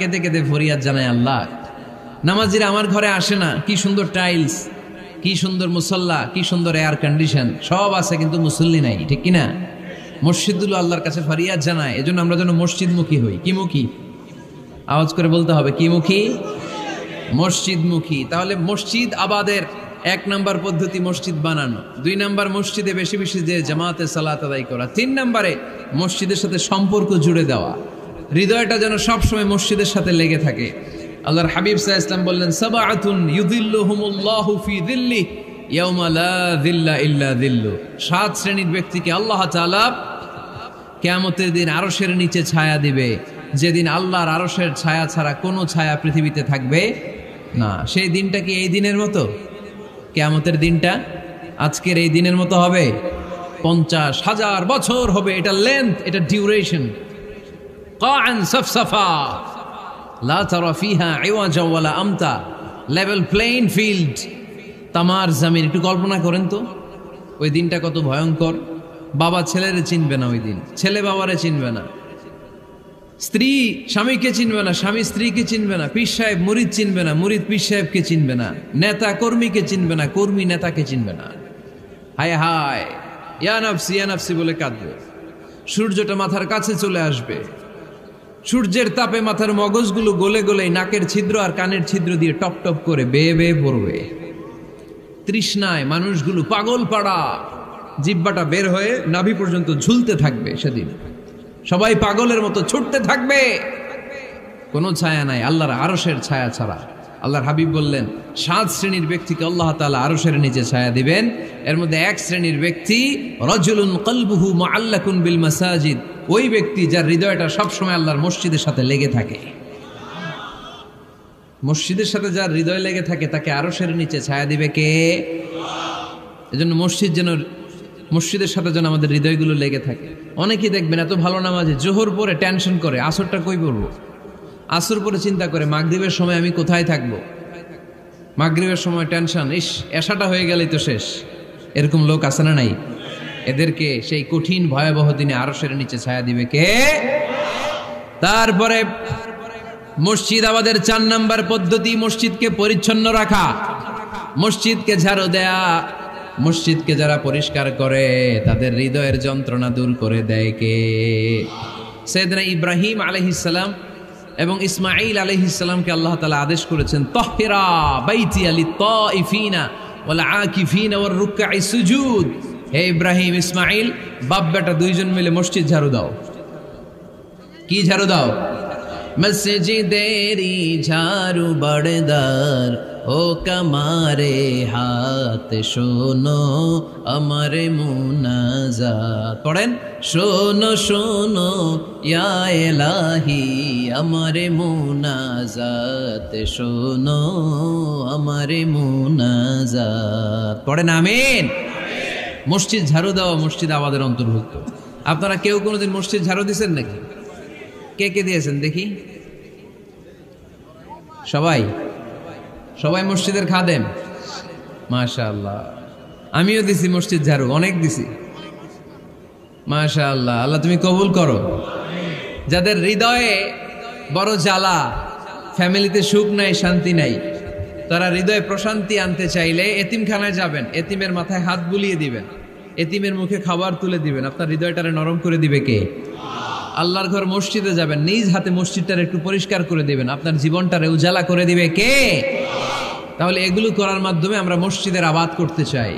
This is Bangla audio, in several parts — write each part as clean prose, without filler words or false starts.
কেঁদে কেঁদে ফরিয়াদ জানায়, আল্লাহ নামাজিরা আমার ঘরে আসে না, কি সুন্দর টাইলস, কি সুন্দর মুসল্লা, কি সুন্দর এয়ার কন্ডিশন সব আছে, কিন্তু মুসল্লি নাই, ঠিক কিনা? মসজিদগুলো আল্লাহর কাছে ফরিয়াদ জানায়, এজন্য আমরা যেন মসজিদমুখী হই। কি মুখী? আওয়াজ করে বলতে হবে, কি মুখী? মসজিদমুখী। তাহলে মসজিদ আবাদের 1 নাম্বার পদ্ধতি মসজিদ বানানো, 2 নাম্বার মসজিদে বেশি বেশি যে জামাতে সালাত আদায় করা, 3 নাম্বারে মসজিদের সাথে সম্পর্ক জুড়ে দেওয়া, হৃদয়টা যেন সবসময় মসজিদের সাথে লেগে থাকে। আল্লাহর হাবিব সাল্লাল্লাহু আলাইহি ওয়াসাল্লাম বললেন, সাবআতুন ইউযিল্লুহুমুল্লাহু ফি যিল্লি ইয়াওমা লা যিল্লা ইল্লা যিল্লু। 7 শ্রেণীর ব্যক্তিকে আল্লাহ তাআলা কিয়ামতের দিন আরশের নিচে ছায়া দিবে, যেদিন আল্লাহর আরশের ছায়া ছাড়া কোনো ছায়া পৃথিবীতে থাকবে না। সেই দিনটা কি এই দিনের মতো? কিয়ামতের দিনটা আজকের এই দিনের মতো হবে? 50,000 বছর হবে। এটা লেন্থ, এটা ডিউরেশন। কাআন সাফসাফা লা তারা ফিহা ইওয়াজা ওয়ালা আমতা, লেভেল প্লেইং ফিল্ড, তামার জমিন। একটু কল্পনা করেন তো ওই দিনটা কত ভয়ঙ্কর। বাবা ছেলেরে চিনবে না ওই দিন, ছেলে বাবারে চিনবে না, স্ত্রী স্বামীকে চিনবে না, স্বামী স্ত্রীকে চিনবে না, পীর সাহেব মুরিদ চিনবে না, মুরিদ পীর সাহেবকে চিনবে না, নেতা কর্মীকে চিনবে না, কর্মী নেতাকে চিনবে না। হায় হায়, ইয়া নাফসি ইয়া নাফসি বলে কাঁদবে। সূর্যটা মাথার কাছে চলে আসবে, সূর্যের তাপে মাথার মগজগুলো গলে গলে নাকের ছিদ্র আর কানের ছিদ্র দিয়ে টপ টপ করে বেয়ে বেয়ে পড়বে। তৃষ্ণায় মানুষগুলো পাগল পাড়া, জিহ্বাটা বের হয়ে নাভি পর্যন্ত ঝুলতে থাকবে। সেদিন সবাই পাগলের মতো ছুটতে থাকবে, কোনো ছায়া নাই আল্লাহর আরশের ছায়া ছাড়া। আল্লাহর হাবিব বললেন, 7 শ্রেণীর ব্যক্তিকে আল্লাহ তাআলা আরশের নিচে ছায়া দিবেন। এর মধ্যে 1 শ্রেণীর ব্যক্তি, রাজুলুন কলবুহু মুআল্লাকুন বিল মাসাজিদ, ওই ব্যক্তি যার হৃদয়টা সবসময় আল্লাহর মসজিদের সাথে লেগে থাকে। মসজিদের সাথে যার হৃদয় লেগে থাকে তাকে আরশের নিচে ছায়া দিবে কে? এজন্য মসজিদের সাথে যেন আমাদের হৃদয়গুলো লেগে থাকে। অনেকেই দেখবেন এত ভালো নামাজে, জোহর পরে টেনশন করে আসরটা কই পড়বো, আসর পরে চিন্তা করে মাগরিবের সময় আমি কোথায় থাকবো, মাগরিবের সময় টেনশন, ইস এশাটা হয়ে গেলেই তো শেষ। এরকম লোক আছে না নাই? এদেরকে সেই কঠিন ভয়াবহ দিনে আরশের নিচে ছায়া দিবে কে? তারপরে মসজিদ আমাদের 4 নাম্বার পদ্ধতি, মসজিদকে পরিচ্ছন্ন রাখা, মসজিদকে ঝাড়ু দেয়া। মসজিদকে যারা পরিষ্কার করে তাদের হৃদয়ের যন্ত্রণা দূর করে দেয় কে? সাইয়েদনা ইব্রাহিম আলাইহিস সালাম এবং ইসমাঈল আলাইহিস সালামকে আল্লাহ তাআলা আদেশ করেছেন, তাহহিরা বাইতিয়া লিত-তাইফিনা ওয়াল আকিফিনা ওয়ার রুকআই সুজুদ। হে ইব্রাহিম, ইসমাঈল, বাপ বেটা 2 জন মিলে মসজিদ ঝাড়ু দাও। কি ঝাড়ু দাও? মসজিদেরি ঝাড়ু বড়দার ও কামারে হাত, শোনো আমারে মুনাজাত। পড়েন, শোনো শোনো ইয়া ইলাহি আমারে মুনাজাত, শোনো আমারে মুনাজাত। পড়েন আমিন। মসজিদ ঝাড়ু দেওয়া মসজিদ আবাদের অন্তর্ভুক্ত। আপনারা কেউ কোনোদিন মসজিদ ঝাড়ু দিয়েছেন নাকি? কে কে দিয়েছেন দেখি? সবাই? সবাই মসজিদের খাদেম? মাশাআল্লাহ। আমিও দিছি মসজিদ ঝাড়ু, অনেক দিছি। মাশাআল্লাহ, আল্লাহ তুমি কবুল করো। যাদের হৃদয়ে বড় জ্বালা, ফ্যামিলিতে সুখ নাই, শান্তি নাই, তারা হৃদয়ে প্রশান্তি আনতে চাইলে এতিমখানায় যাবেন, এতিমের মাথায় হাত বুলিয়ে দিবেন, এতিমের মুখে খাবার তুলে দিবেন। আপনার হৃদয়টারে নরম করে দিবে কে? আল্লাহর ঘর মসজিদে যাবেন, নিজ হাতে মসজিদটারে একটু পরিষ্কার করে দিবেন, আপনার জীবনটারে উজালা করে দিবে কে? তাহলে এগুলো করার মাধ্যমে আমরা মসজিদের আবাদ করতে চাই।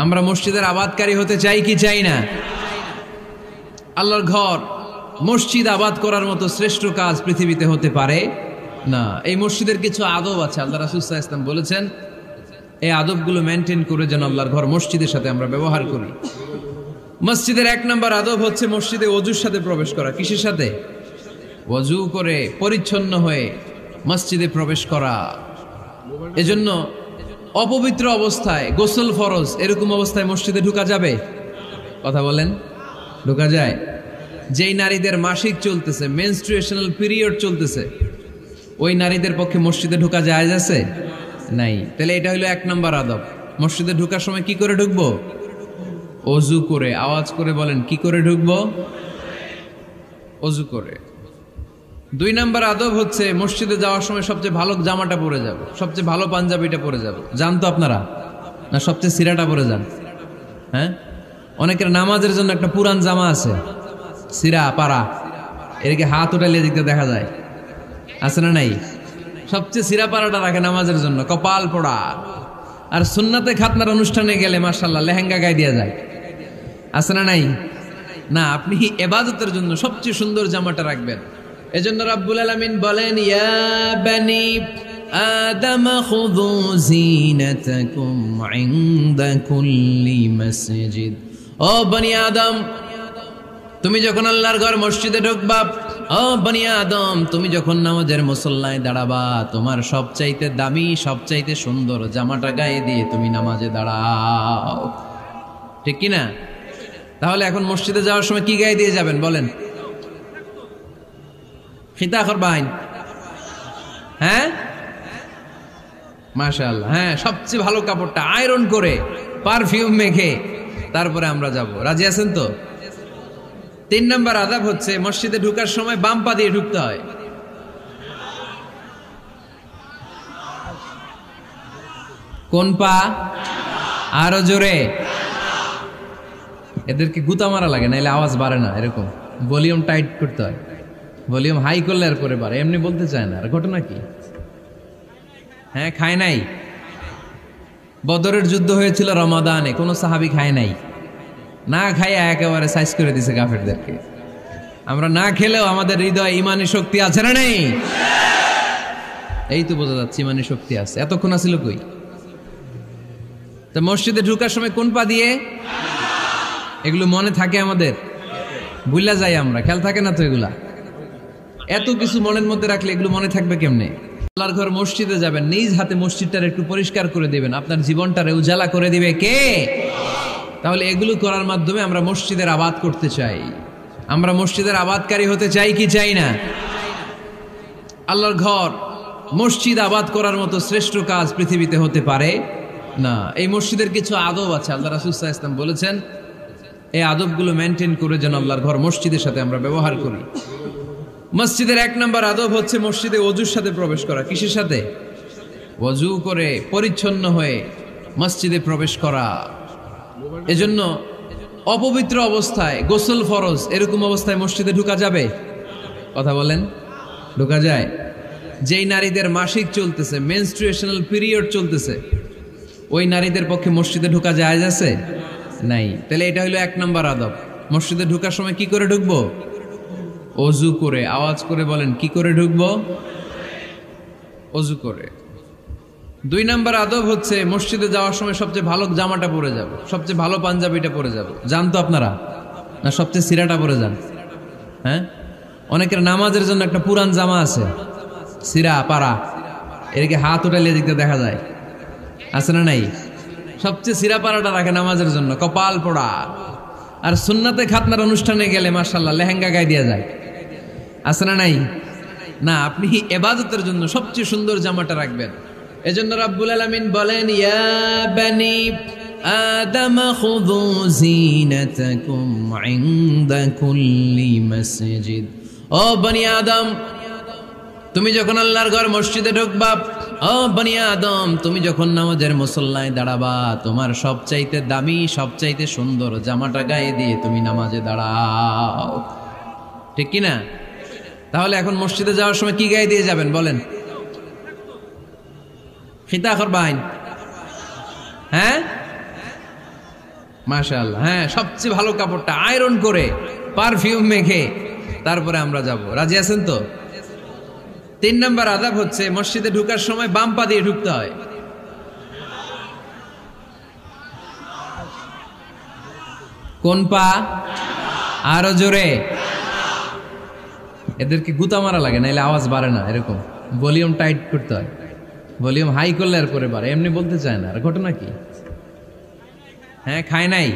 আমরা মসজিদের আবাদকারী হতে চাই কি চাই না? আল্লাহর ঘর মসজিদ আবাদ করার মতো শ্রেষ্ঠ কাজ পৃথিবীতে হতে পারে না। এই মসজিদের কিছু আদব আছে, আল্লাহ রাসূল সাল্লাল্লাহু আলাইহি ওয়াসাল্লাম বলেছেন, এই আদবগুলো মেনটেন করে যেন আল্লাহর ঘর মসজিদের সাথে আমরা ব্যবহার করি। মসজিদের 1 নাম্বার আদব হচ্ছে মসজিদে ওযুর সাথে প্রবেশ করা। কিসের সাথে? ওযু করে পরিচ্ছন্ন হয়ে মসজিদে প্রবেশ করা। এজন্য অপবিত্র অবস্থায়, গোসল ফরজ, এরকম অবস্থায় মসজিদে ঢোকা যাবে? কথা বলেন, ঢোকা যায়? যেই নারীদের মাসিক চলতেছে, মেনস্ট্রুয়েশনাল পিরিয়ড চলতেছে, ওই নারীদের পক্ষে মসজিদে ঢোকা জায়েজ আছে? নাই। তাহলে এটা হলো 1 নাম্বার আদব। মসজিদে ঢোকার সময় কি করে ঢুকবো? ওযু করে। আওয়াজ করে বলেন, কি করে ঢুকবো? ওযু করে। দুই নাম্বার আদব হচ্ছে মসজিদে যাওয়ার সময় সবচেয়ে ভালো জামাটা পরে যাব, সবচেয়ে ভালো পাঞ্জাবিটা পরে যাব। জান তো আপনারা? না সবচেয়ে সিরাটা পরে যান? হ্যাঁ, অনেকের নামাজের জন্য একটা পুরান জামা আছে, সিরা পাড়া, এদিকে হাত উঠাইলে দিকতে দেখা যায়, আছে না নাই? সবচেয়ে সিরা পাড়াটা রাখে নামাজের জন্য, কপাল পোড়া। আর সুন্নাতে খাতনার অনুষ্ঠানে গেলে মাশাআল্লাহ লেহেঙ্গা গায়ে দিয়ে যায়, আছে না নাই? না, আপনি ইবাদতের জন্য সবচেয়ে সুন্দর জামাটা রাখবেন। এজন্য রাব্বুল আলামিন বলেন, ইয়া বানি আদম খুযু যিনাতাকুম ইনদা কুল্লি মসজিদ। ও বনি আদম, তুমি যখন আল্লাহর ঘর মসজিদে ঢুকবা, ও বনি আদম, তুমি যখন নামাজের মুসল্লায় দাঁড়াবা, তোমার সবচাইতে দামি, সবচাইতে সুন্দর জামাটা গায়ে দিয়ে তুমি নামাজে দাঁড়াও। ঠিক কি না? তাহলে এখন মসজিদে যাওয়ার সময় কি গায়ে দিয়ে যাবেন বলেন? খিতা করবাইন? হ্যাঁ, মাশাআল্লাহ। হ্যাঁ, সবচেয়ে ভালো কাপড়টা আয়রন করে পারফিউম মেখে তারপরে আমরা যাব। রাজি আছেন তো? তিন নাম্বার আদাব হচ্ছে মসজিদে ঢুকার সময় বাম পা দিয়ে ঢুকতে হয়। কোন পা? আরো জোরে। এদেরকে গুতা মারা লাগে, নাইলে আওয়াজ বাড়ে না, এরকম ভলিউম টাইট করতে হয়। ভলিউম হাই করলে আর পরে বাড়ে, এমনি বলতে চায় না। আর ঘটনা কি? হ্যাঁ, খায় নাই। বদরের যুদ্ধ হয়েছিল রমাদানে, কোনো সাহাবী খায় নাই, না খাইয়া একেবারে সাইজ করে দিছে কাফেরদেরকে। আমরা না খেলেও আমাদের হৃদয়ে ইমানি শক্তি আছে না নেই? এই তো বোঝা যাচ্ছে ইমানি শক্তি আছে। এতক্ষণ আছিল কই? তো মসজিদে ঢুকার সময় কোন পা দিয়ে? এগুলো মনে থাকে আমাদের? ভুলা যাই আমরা, খেয়াল থাকে না তো এগুলা। এত কিছু মনের মধ্যে রাখলে এগুলো মনে থাকবে কেমনে? আল্লাহর ঘর মসজিদে যাবেন, নিজ হাতে মসজিদটার একটু পরিষ্কার করে দিবেন, আপনার জীবনটারে উজালা করে দিবে কে? তাহলে এগুলো করার মাধ্যমে আমরা মসজিদের আবাদ করতে চাই। আমরা মসজিদের আবাদকারী হতে চাই কি চাই না? আল্লাহর ঘর মসজিদ আবাদ করার মতো শ্রেষ্ঠ কাজ পৃথিবীতে হতে পারে না। এই মসজিদের কিছু আদব আছে, আল্লাহ রাসূল সাল্লাল্লাহু আলাইহি ওয়াসাল্লাম বলেছেন, এই আদবগুলো মেনটেন করে যেন আল্লাহর ঘর মসজিদের সাথে আমরা ব্যবহার করি। মসজিদের এক নম্বর আদব হচ্ছে মসজিদে ওযুর সাথে প্রবেশ করা। কিসের সাথে? ওযু করে পরিচ্ছন্ন হয়ে মসজিদে প্রবেশ করা। এজন্য অপবিত্র অবস্থায়, গোসল ফরজ, এরকম অবস্থায় মসজিদে ঢোকা যাবে? কথা বলেন, ঢোকা যায়? যেই নারীদের মাসিক চলতেছে, মেনস্ট্রুয়েশনাল পিরিয়ড চলতেছে, ওই নারীদের পক্ষে মসজিদে ঢোকা জায়েজ আছে? নাই। তাহলে এটা হলো এক নম্বর আদব। মসজিদে ঢোকার সময় কি করে ঢুকবো? ওযু করে। আওয়াজ করে বলেন, কি করে ঢুকবো? ওযু করে। দুই নাম্বার আদব হচ্ছে মসজিদে যাওয়ার সময় সবচেয়ে ভালো জামাটা পরে যাব, সবচেয়ে ভালো পাঞ্জাবিটা পরে যাব। জান তো আপনারা? না সবচেয়ে সিরাটা পরে যান? হ্যাঁ, অনেকের নামাজের জন্য একটা পুরান জামা আছে, সিরা পাড়া, এদিকে হাত উঠাইলে দিকতে দেখা যায়, আছে না নাই? সবচেয়ে সিরা পাড়াটা রাখে নামাজের জন্য, কপাল পোড়া। আর সুন্নাতে খাতনার অনুষ্ঠানে গেলে মাশাআল্লাহ লেহেঙ্গা গায়ে দিয়ে যায়, আছে না নাই? না, আপনি ইবাদতের জন্য সবচেয়ে সুন্দর জামাটা রাখবেন। এজন্য রাব্বুল আলামিন বলেন, ইয়া বানি আদম খুযু যিনাতাকুম ইনদা কুল্লি মসজিদ। ও বনি আদম, তুমি যখন আল্লাহর ঘর মসজিদে ঢুকবা, ও বনি আদম, তুমি যখন নামাজের মুসল্লায় দাঁড়াবা, তোমার সবচাইতে দামি, সবচাইতে সুন্দর জামাটা গায়ে দিয়ে তুমি নামাজে দাঁড়াও। ঠিক কি না? তাহলে এখন মসজিদে যাওয়ার সময় কি গায়ে দিয়ে যাবেন বলেন? খিতা করবাইন? হ্যাঁ, মাশাআল্লাহ। হ্যাঁ, সবচেয়ে ভালো কাপড়টা আয়রন করে পারফিউম মেখে তারপরে আমরা যাব। রাজি আছেন তো? তিন নাম্বার আদব হচ্ছে মসজিদে ঢুকার সময় বাম পা দিয়ে ঢুকতে হয়। কোন পা? আরো জোরে। এদেরকে গুতা মারা লাগে, নাইলে আওয়াজ বাড়ে না, এরকম ভলিউম টাইট করতে হয়। ভলিউম হাই করলে আর পরে বাড়ে, এমনি বলতে চায় না। আর ঘটনা কি? হ্যাঁ, খায় নাই।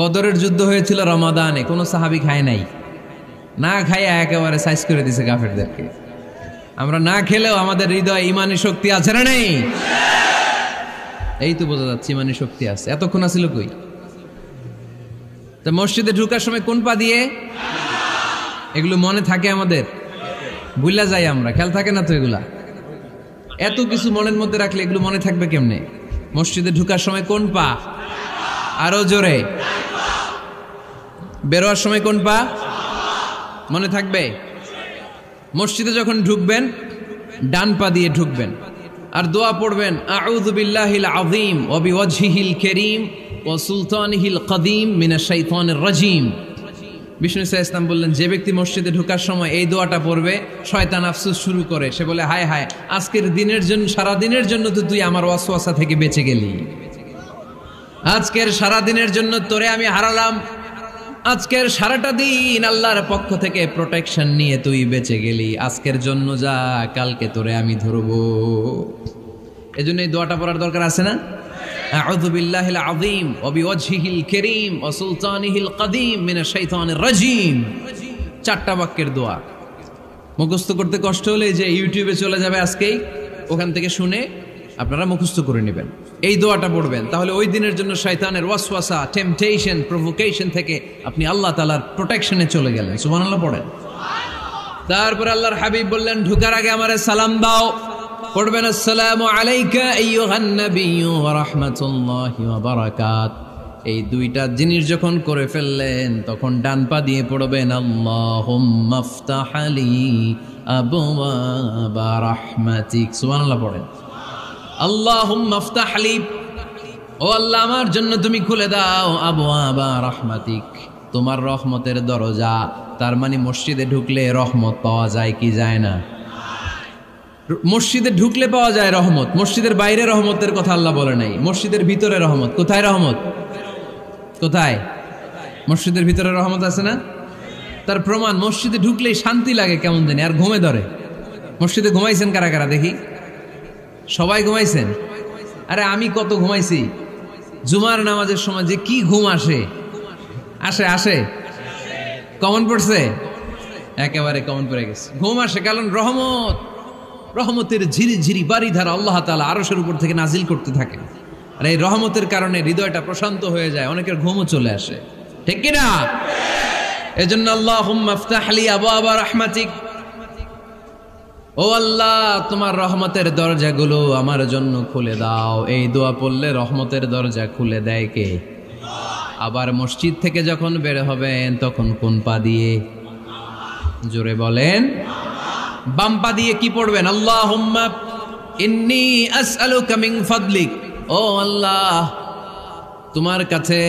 বদরের যুদ্ধ হয়েছিল রমাদানে, কোনো সাহাবী খায় নাই, না খাইয়া একেবারে সাইজ করে দিছে কাফেরদেরকে। আমরা না খেলেও আমাদের হৃদয়ে ইমানি শক্তি আছে না নেই? এই তো বোঝা যাচ্ছে ইমানি শক্তি আছে। এতক্ষণ আছিল কই? তো মসজিদে ঢুকার সময় কোন পা দিয়ে? এগুলো মনে থাকে আমাদের, ভুলা যাই আমরা, খেয়াল থাকে না তো এগুলা। এত কিছু মনের মধ্যে রাখলে এগুলো মনে থাকবে কেমনে? মসজিদে ঢুকার সময় কোন পা? আরো জোরে। বেরোয়ার সময় কোন পা? মনে থাকবে? মসজিদে যখন ঢুকবেন ডান পা দিয়ে ঢুকবেন, আর দোয়া পড়বেন আউযু বিল্লাহিল আযীম ওয়া বিওয়াজহিল কারীম ওয়া সুলতানিহিল কদীম মিনাশ শাইতানির রাজীম। বিষ্ণু ইসলাম বললেন, যে ব্যক্তি মসজিদে ঢোকার সময় এই দোয়াটা পড়বে, শয়তান আফসোস শুরু করে, সে বলে হায় হায়, আজকের দিনের জন্য, সারা দিনের জন্য তো তুই আমার ওয়াসওয়াসা থেকে বেঁচে গেলি, আজকের সারা দিনের জন্য তোরে আমি হারালাম, আজকের সারাটা দিন আল্লাহর পক্ষ থেকে প্রোটেকশন নিয়ে তুই বেঁচে গেলি, আজকের জন্য যা, কালকে তোরে আমি ধরবো। এজন্য এই দোয়াটা পড়ার দরকার আছে না? আউযু বিল্লাহিল আযীম ওয়া বিওয়াজহিল কারীম ওয়া সুলতানিহিল কদীম মিনাশ শাইতানির রাজীম। চারটা বাক্যের দোয়া মুখস্থ করতে কষ্ট হলে যে ইউটিউবে চলে যাবে আজকেই, ওখান থেকে শুনে আপনারা মুখস্থ করে নেবেন, এই দোয়াটা পড়বেন, তাহলে ওই দিনের জন্য শয়তানের ওয়াসওয়াসা, টেম্পটেশন, প্রভোকেশন থেকে আপনি আল্লাহ তাআলার প্রোটেকশনে চলে গেলেন। সুবহানাল্লাহ পড়েন। তারপর আল্লাহর হাবিব বললেন, ঢোকার আগে আমারে সালাম দাও। পড়বেন আসসালামু আলাইকা আইয়ুহান নাবিয়্যু ওয়া রাহমাতুল্লাহি ওয়া বারাকাত। এই দুইটা জিনিস যখন করে ফেললেন, তখন ডান পা দিয়ে পড়বেন আল্লাহুম্মা ইফতাহ লি আবওয়াবা রাহমাতিক। সুবহানাল্লাহ পড়েন। আল্লাহুম্মা ইফতাহ লি, ও আল্লাহ আমার জন্য তুমি খুলে দাও আবওয়াবা রাহমাতিক, তোমার রহমতের দরজা। তার মানে মসজিদে ঢুকলে রহমত পাওয়া যায় কি যায় না? মসজিদে ঢুকলে পাওয়া যায় রহমত, মসজিদের বাইরে রহমতের কথা আল্লাহ বলে নাই, মসজিদের ভিতরে রহমত। কোথায় রহমত? কোথায়? মসজিদের ভিতরে রহমত আছে না? তার প্রমাণ, মসজিদে ঢুকলেই শান্তি লাগে কেমন জানি, আর ঘুমে ধরে। মসজিদে ঘুমাইছেন কারা কারা দেখি? সবাই ঘুমাইছেন? আরে আমি কত ঘুমাইছি। জুমার নামাজের সময় যে কি ঘুম আসে, আসে আসে, কমন পড়ছে, একেবারে কমন পড়ে গেছে, ঘুম আসে। কারণ রহমত, রহমতের ঝিরি ঝিরি বাড়ি ধারা আল্লাহ তাআলা আরশের উপর থেকে নাজিল করতে থাকে, আর এই রহমতের কারণে হৃদয়টা প্রশান্ত হয়ে যায়, অনেকের ঘুমও চলে আসে, ঠিক কিনা? এজন্য আল্লাহুম্মা ইফতাহ লি আবওয়াবা রাহমাতিক, ও আল্লাহ তোমার রহমতের দরজাগুলো আমার জন্য খুলে দাও। এই দোয়া পড়লে রহমতের দরজা খুলে দেয় কে? আবার মসজিদ থেকে যখন বের হবেন তখন কোন পা দিয়ে? জোরে বলেন। বাম পা দিয়ে কি পড়বেন? আল্লাহুম্মা ইন্নী আসআলুকা মিন ফাদলিক, ও আল্লাহ তোমার কাছে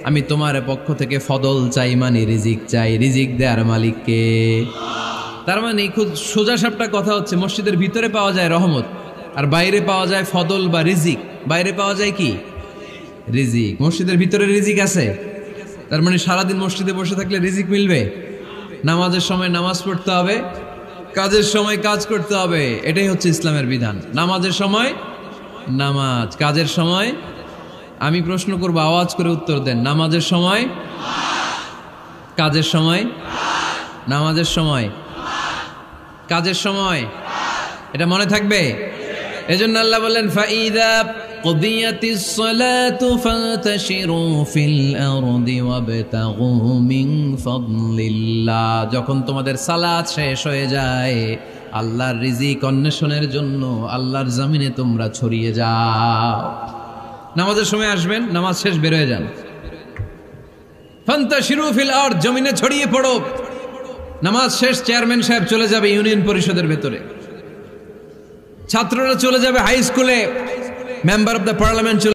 আমি তোমার পক্ষ থেকে ফদল চাই, মানে রিজিক চাই, রিজিক দেয়ার মালিক কে? তার মানে খুব সোজা সাপটা কথা হচ্ছে, মসজিদের ভিতরে পাওয়া যায় রহমত, আর বাইরে পাওয়া যায় ফদল বা রিজিক। বাইরে পাওয়া যায় কি? রিজিক। মসজিদের ভিতরে রিজিক আছে। তার মানে সারাদিন মসজিদে বসে থাকলে রিজিক মিলবে? নামাজের সময় নামাজ পড়তে হবে, কাজের সময় কাজ করতে হবে, এটাই হচ্ছে ইসলামের বিধান। নামাজের সময় নামাজ, কাজের সময়। আমি প্রশ্ন করবো, আওয়াজ করে উত্তর দেন। নামাজের সময়, কাজের সময়, নামাজের সময়, কাজের সময়, এটা মনে থাকবে। এজন্য আল্লাহ বললেন, ফাইদা কুদিয়াতিস সালাতু ফান্তাশিরু ফিল আরদি ওয়াবতাগু মিন ফাদলিল্লাহ। যখন তোমাদের সালাত শেষ হয়ে যায়, আল্লাহর রিজিক অন্বেষণের জন্য আল্লাহর জমিনে তোমরা ছড়িয়ে যাও। নামাজের সময় আসবেন, নামাজ শেষ বের হয়ে যান। ফান্তাশিরু ফিল আরদ, জমিনে ছড়িয়ে পড়ো। নামাজ শেষ, চেয়ারম্যান সাহেব চলে যাবে ইউনিয়ন পরিষদের ভেতরে, ছাত্ররা চলে যাবে হাই স্কুলে, মেম্বার অব দ্য পার্লামেন্ট